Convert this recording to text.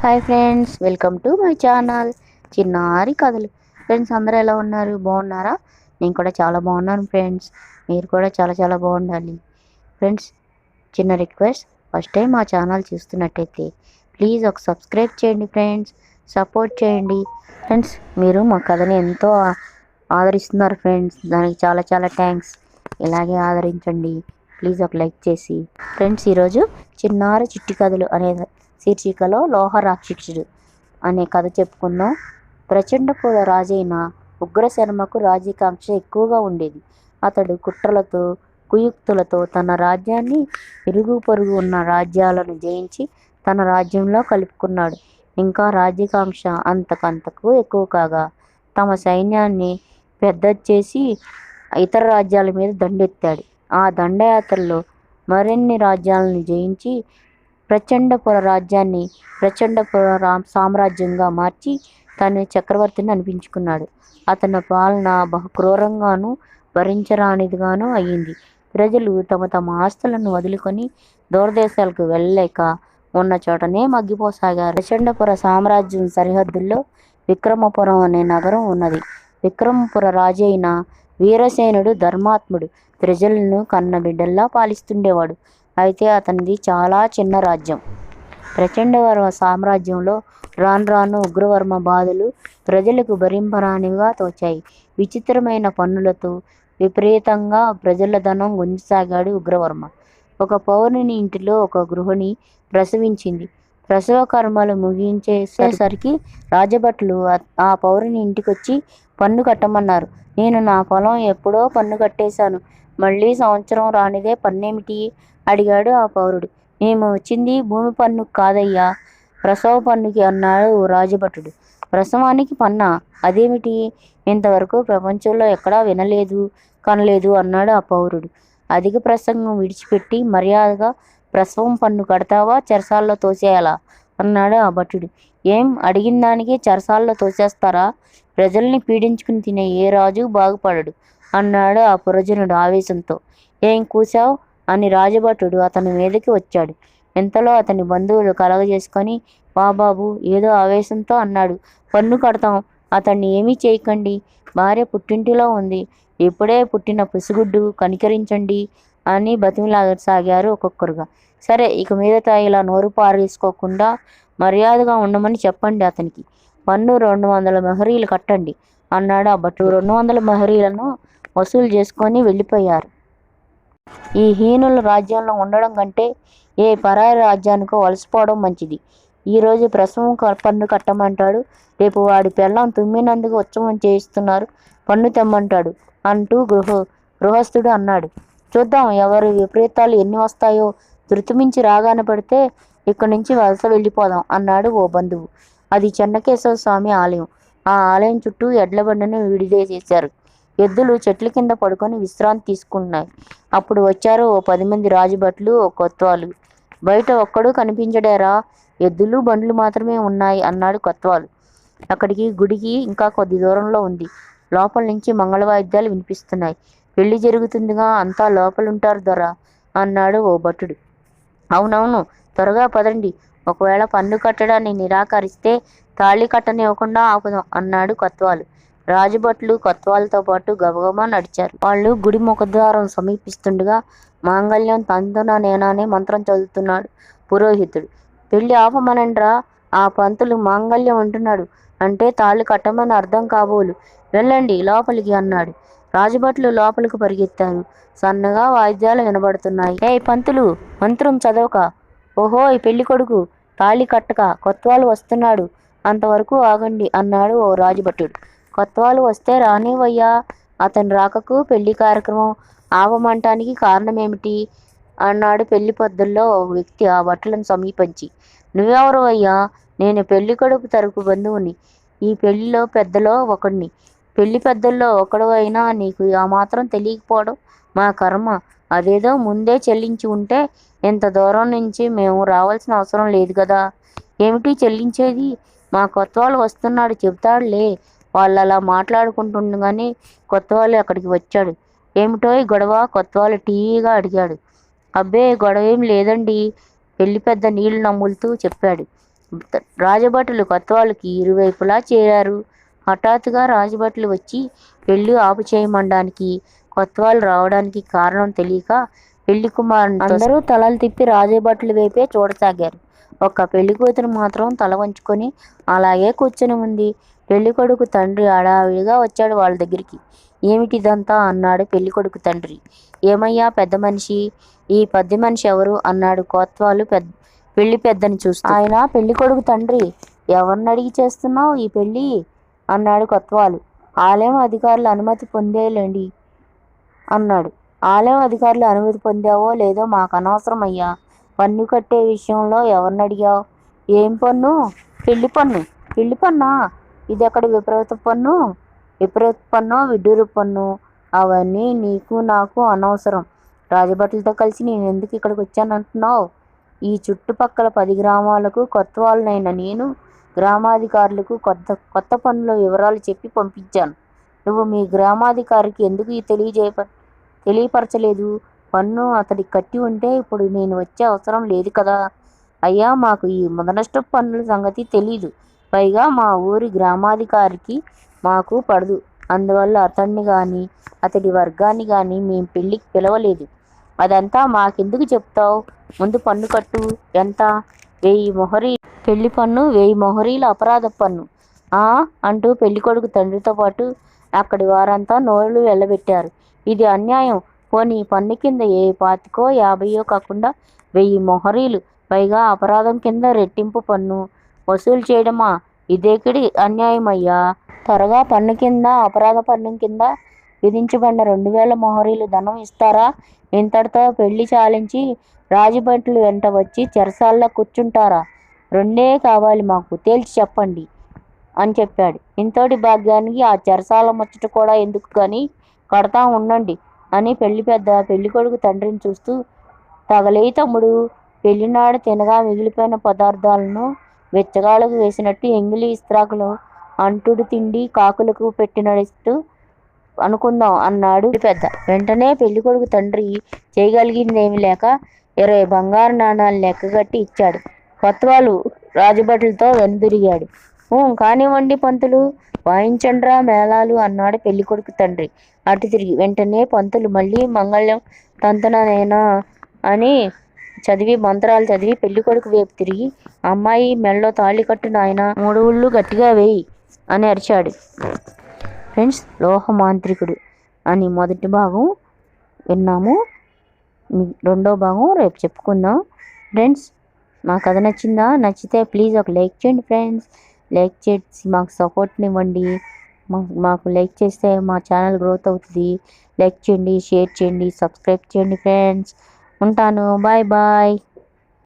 Hi friends, welcome to my channel చిన్నారి కథలు. Friends, అందరూ ఎలా ఉన్నారు? బాగున్నారా? నేను కూడా చాలా బాగున్నాను ఫ్రెండ్స్. మీరు కూడా చాలా చాలా బాగుండాలి. ఫ్రెండ్స్, చిన్న రిక్వెస్ట్, ఫస్ట్ టైం మా ఛానల్ చూస్తున్నట్టయితే ప్లీజ్ ఒక సబ్స్క్రైబ్ చేయండి ఫ్రెండ్స్, సపోర్ట్ చేయండి. ఫ్రెండ్స్, మీరు మా కథని ఎంతో ఆదరిస్తున్నారు ఫ్రెండ్స్, దానికి చాలా చాలా థ్యాంక్స్. ఇలాగే ఆదరించండి ప్లీజ్, ఒక లైక్ చేసి. ఫ్రెండ్స్, ఈరోజు చిన్నారి చిట్టి కథలు అనే శీర్షికలో లోహ రాక్షసుడు అనే కథ చెప్పుకుందాం. ప్రచండపుర రాజైన ఉగ్రశర్మకు రాజ్యాకాంక్ష ఎక్కువగా ఉండేది. అతడు కుట్రలతో కుయుక్తులతో తన రాజ్యాన్ని ఇరుగు పొరుగు ఉన్న రాజ్యాలను జయించి తన రాజ్యంలో కలుపుకున్నాడు. ఇంకా రాజ్యాకాంక్ష అంతకంతకు ఎక్కువ కాగా తమ సైన్యాన్ని పెద్ద చేసి ఇతర రాజ్యాల మీద దండెత్తాడు. ఆ దండయాత్రలో మరిన్ని రాజ్యాలను జయించి ప్రచండపుర రాజ్యాన్ని ప్రచండపుర సామ్రాజ్యంగా మార్చి తను చక్రవర్తిని అనిపించుకున్నాడు. అతని పాలన బహు క్రూరంగాను భరించరానిదిగాను అయ్యింది. ప్రజలు తమ తమ ఆస్తులను వదులుకొని దూరదేశాలకు వెళ్ళలేక ఉన్న చోటనే మగ్గిపోసాగారు. ప్రచండపుర సామ్రాజ్యం సరిహద్దుల్లో విక్రమపురం అనే నగరం ఉన్నది. విక్రమపుర రాజు అయిన వీరసేనుడు ధర్మాత్ముడు, ప్రజలను కన్న బిడ్డల్లా పాలిస్తుండేవాడు. అయితే అతనిది చాలా చిన్న రాజ్యం. ప్రచండవర్మ సామ్రాజ్యంలో రాను రాను ఉగ్రవర్మ బాధలు ప్రజలకు భరింపరానివిగా తోచాయి. విచిత్రమైన పన్నులతో విపరీతంగా ప్రజల ధనం గుంజసాగాడు ఉగ్రవర్మ. ఒక పౌరుని ఇంటిలో ఒక గృహిణి ప్రసవించింది. ప్రసవ కర్మలు ముగించేసరికి రాజభటులు ఆ పౌరుని ఇంటికొచ్చి పన్ను కట్టమన్నారు. నేను నా పొలం ఎప్పుడో పన్ను కట్టేశాను, మళ్ళీ సంవత్సరం రానిదే పన్నేమిటి అడిగాడు ఆ పౌరుడు. మేము వచ్చింది భూమి పన్ను కాదయ్యా, ప్రసవ పన్నుకి అన్నాడు రాజభటుడు. ప్రసవానికి పన్నా? అదేమిటి? ఇంతవరకు ప్రపంచంలో ఎక్కడా వినలేదు కనలేదు అన్నాడు ఆ పౌరుడు. అధిక ప్రసంగం విడిచిపెట్టి మర్యాదగా ప్రసవం పన్ను కడతావా, చెరసాల్లో తోసేయాలా అన్నాడు ఆ భటుడు. ఏం, అడిగిన దానికి చెరసాల్లో తోసేస్తారా? ప్రజల్ని పీడించుకుని తినే ఏ రాజు బాగుపడడు అన్నాడు ఆ పురజనుడు ఆవేశంతో. ఏం కూసావు అని రాజభటుడు అతని మీదకి వచ్చాడు. ఇంతలో అతని బంధువులు కలగజేసుకొని, బాబాబు ఏదో ఆవేశంతో అన్నాడు, పన్ను కడతాం, అతన్ని ఏమీ చేయకండి, భార్య పుట్టింటిలో ఉంది, ఇప్పుడే పుట్టిన పసిగుడ్డు, కనికరించండి అని బతిమిలాగసాగారు ఒక్కొక్కరుగా. సరే, ఇక మీదట ఇలా నోరు పారేసుకోకుండా మర్యాదగా ఉండమని చెప్పండి, అతనికి పన్ను 200 మెహరీలు కట్టండి అన్నాడు ఆ భటుడు. 200 మెహరీలను వసూలు చేసుకొని వెళ్ళిపోయారు. ఈ హీనుల రాజ్యంలో ఉండడం కంటే ఏ పరాయి రాజ్యానికో వలసపోవడం మంచిది. ఈరోజు ప్రసవం పన్ను కట్టమంటాడు, రేపు వాడి పెళ్ళం తుమ్మినందుకు ఉత్సవం చేయిస్తున్నారు, పన్ను తెమ్మంటాడు అంటూ గృహస్థుడు అన్నాడు. చూద్దాం ఎవరి విపరీతాలు ఎన్ని వస్తాయో, ధృతిమించి రాగాన పడితే ఇక్కడి నుంచి వలస వెళ్ళిపోదాం అన్నాడు ఓ బంధువు. అది చెన్నకేశవ స్వామి ఆలయం. ఆ ఆలయం చుట్టూ ఎడ్ల బండిని విడిదేసేశారు. ఎద్దులు చెట్ల కింద పడుకొని విశ్రాంతి తీసుకుంటున్నాయి. అప్పుడు వచ్చారు ఓ 10 మంది రాజభట్లు, ఓ కొత్వాలు. బయట ఒక్కడూ కనిపించడారా, ఎద్దులు బండ్లు మాత్రమే ఉన్నాయి అన్నాడు కొత్వాలు. అక్కడికి గుడికి ఇంకా కొద్ది దూరంలో ఉంది. లోపల నుంచి మంగళవాయిద్యాలు వినిపిస్తున్నాయి. పెళ్లి జరుగుతుందిగా, అంతా లోపలుంటారు దొర అన్నాడు ఓ భటుడు. అవునవును, త్వరగా పదండి, ఒకవేళ పన్ను కట్టడాన్ని నిరాకరిస్తే తాళి కట్టనివ్వకుండా ఆపుదాం అన్నాడు కొత్వాలు. రాజభట్లు కొత్వాలతో పాటు గబగబా నడిచారు. వాళ్ళు గుడి ముఖద్వారం సమీపిస్తుండగా మాంగళ్యం తంతున నేనానే మంత్రం చదువుతున్నాడు పురోహితుడు. పెళ్లి ఆపమనండ్రా, ఆ పంతులు మాంగళ్యం అంటున్నాడు అంటే తాళి కట్టమని అర్థం కాబోలు, వెళ్ళండి లోపలికి అన్నాడు. రాజభట్లు లోపలికి పరిగెత్తారు. సన్నగా వాయిద్యాలు వినబడుతున్నాయి. ఏ పంతులు, మంత్రం చదవక, ఓహో ఈ పెళ్లి కొడుకు, తాళి కట్టక కొత్వాలు వస్తున్నాడు, అంతవరకు ఆగండి అన్నాడు ఓ రాజభటుడు. కొత్వాలు వస్తే రానివయ్యా, అతని రాకకు పెళ్లి కార్యక్రమం ఆపమంటానికి కారణమేమిటి అన్నాడు పెళ్లి పద్ధతుల్లో ఓ వ్యక్తి ఆ భటులను సమీపించి. నువ్వెవరు అయ్యా? నేను పెళ్లి కొడుకు తరపు బంధువుని, ఈ పెళ్లిలో పెద్దలో ఒకడిని, పెళ్లి పెద్దల్లో ఒకడు అయినా నీకు ఆ మాత్రం తెలియకపోవడం మా కర్మ. అదేదో ముందే చెల్లించి ఉంటే ఇంత దూరం నుంచి మేము రావాల్సిన అవసరం లేదు కదా. ఏమిటి చెల్లించేది? మా కొత్వాలు వస్తున్నాడు చెబుతాడులే. వాళ్ళు అలా మాట్లాడుకుంటుండగానే కొత్వాలు అక్కడికి వచ్చాడు. ఏమిటో ఈ గొడవ? కొత్వాలు టీవీగా అడిగాడు. అబ్బే గొడవ ఏం లేదండి, పెళ్లి పెద్ద నీళ్లు నమ్ములుతూ చెప్పాడు. రాజభటులు కొత్తవాళ్ళకి ఇరువైపులా చేరారు. హఠాత్తుగా రాజభటులు వచ్చి పెళ్లి ఆపు చేయమనడానికి, కొత్తవాళ్ళు రావడానికి కారణం తెలియక పెళ్లి కుమారుని అందరూ తలలు తిప్పి రాజభటుల వైపే చూడసాగారు. ఒక్క పెళ్లి కూతురు మాత్రం తల వంచుకొని అలాగే కూర్చుని ఉంది. పెళ్లి కొడుకు తండ్రి హడావిడిగా వచ్చాడు వాళ్ళ దగ్గరికి. ఏమిటిదంతా అన్నాడు పెళ్లి కొడుకు తండ్రి. ఏమయ్యా పెద్ద మనిషి, ఈ పెద్ద మనిషి ఎవరు అన్నాడు కొత్తవాళ్ళు పెళ్లి పెద్దని చూస్తూ. ఆయన పెళ్లి కొడుకు తండ్రి. ఎవరిని అడిగి చేస్తున్నావు ఈ పెళ్లి అన్నాడు కొత్తవాళ్ళు. ఆలయం అధికారులు అనుమతి పొందేలేండి అన్నాడు. ఆలయం అధికారులు అనుమతి పొందావో లేదో మాకు అనవసరం అయ్యా. పన్ను కట్టే విషయంలో ఎవరిని అడిగావు? ఏం పన్ను? పెళ్లి పన్ను. పెళ్లి పన్నా? ఇదెక్కడ విపరీత పన్ను? విపరీత పన్ను, విడ్డూరు పన్ను అవన్నీ నీకు నాకు అనవసరం. రాజభటులతో కలిసి నేను ఎందుకు ఇక్కడికి వచ్చానంటున్నావు? ఈ చుట్టుపక్కల 10 గ్రామాలకు కొత్త వాళ్ళనైనా నేను గ్రామాధికారులకు కొత్త పన్నుల వివరాలు చెప్పి పంపించాను. నువ్వు మీ గ్రామాధికారికి ఎందుకు తెలియపరచలేదు? పన్ను అతడికి కట్టి ఉంటే ఇప్పుడు నేను వచ్చే అవసరం లేదు కదా. అయ్యా మాకు ఈ మొదనష్టపు పన్నుల సంగతి తెలీదు. పైగా మా ఊరి గ్రామాధికారికి మాకు పడదు. అందువల్ల అతన్ని కానీ అతడి వర్గాన్ని కానీ మేము పెళ్లికి పిలవలేదు. అదంతా మాకెందుకు చెప్తావు? ముందు పన్ను కట్టు. ఎంత? 1000 మొహరీ. పెళ్లి పన్ను 1000 మొహరీల అపరాధ పన్ను అంటూ పెళ్లికొడుకు తండ్రితో పాటు అక్కడి వారంతా నోళ్లు వెళ్ళబెట్టారు. ఇది అన్యాయం. పోనీ పన్ను కింద 25 50 కాకుండా 1000 మొహరీలు, పైగా అపరాధం కింద రెట్టింపు పన్ను వసూలు చేయడమా? ఇదేకిడి అన్యాయం అయ్యా. త్వరగా పన్ను కింద అపరాధ పన్ను కింద విధించబడిన 2000 మొహరీలు ధనం ఇస్తారా? ఇంతటితో పెళ్లి చాలించి రాజభటులు వెంట వచ్చి చెరసాల్లో కూర్చుంటారా? 2 కావాలి మాకు, తేల్చి చెప్పండి అని చెప్పాడు. ఇంతటి భాగ్యానికి ఆ చెరసాల ముచ్చట కూడా ఎందుకు కానీ కడతా ఉండండి అని పెళ్లి కొడుకు తండ్రిని చూస్తూ, తగలే తమ్ముడు. పెళ్లినాడు తినగా మిగిలిపోయిన పదార్థాలను వెచ్చగాళ్ళకు వేసినట్టు ఎంగిలి ఇస్త్రాకులు అంటుడు తిండి కాకులకు పెట్టినట్టు అనుకుందాం అన్నాడు పెద్ద. వెంటనే పెళ్లి కొడుకు తండ్రి చేయగలిగిందేమీ లేక 20 బంగారు నాణాలు లెక్కగట్టి ఇచ్చాడు. కొత్తవాళ్ళు రాజభటులతో వెనుదిరిగాడు. కానివ్వండి పంతులు, వాయించండ్రా మేళాలు అన్నాడు పెళ్లి కొడుకు తండ్రి అటు తిరిగి. వెంటనే పంతులు మళ్ళీ మంగళం తంతననేనా అని మంత్రాలు చదివి పెళ్లి కొడుకు వైపు తిరిగి, అమ్మాయి మెళ్ళో తాళి కట్టు నాయనా, 3 ఉళ్ళు గట్టిగా వేయి అని అరిచాడు. ఫ్రెండ్స్, లోహ మాంత్రికుడు అని మొదటి భాగం విన్నాము. రెండో భాగం రేపు చెప్పుకుందాం. ఫ్రెండ్స్, మా కథ నచ్చిందా? నచ్చితే ప్లీజ్ ఒక లైక్ చేయండి ఫ్రెండ్స్. లైక్ చేసి మాకు సపోర్ట్ని ఇవ్వండి. మాకు లైక్ చేస్తే మా ఛానల్ గ్రోత్ అవుతుంది. లైక్ చేయండి, షేర్ చేయండి, సబ్స్క్రైబ్ చేయండి ఫ్రెండ్స్. ఉంటాను. Bye bye.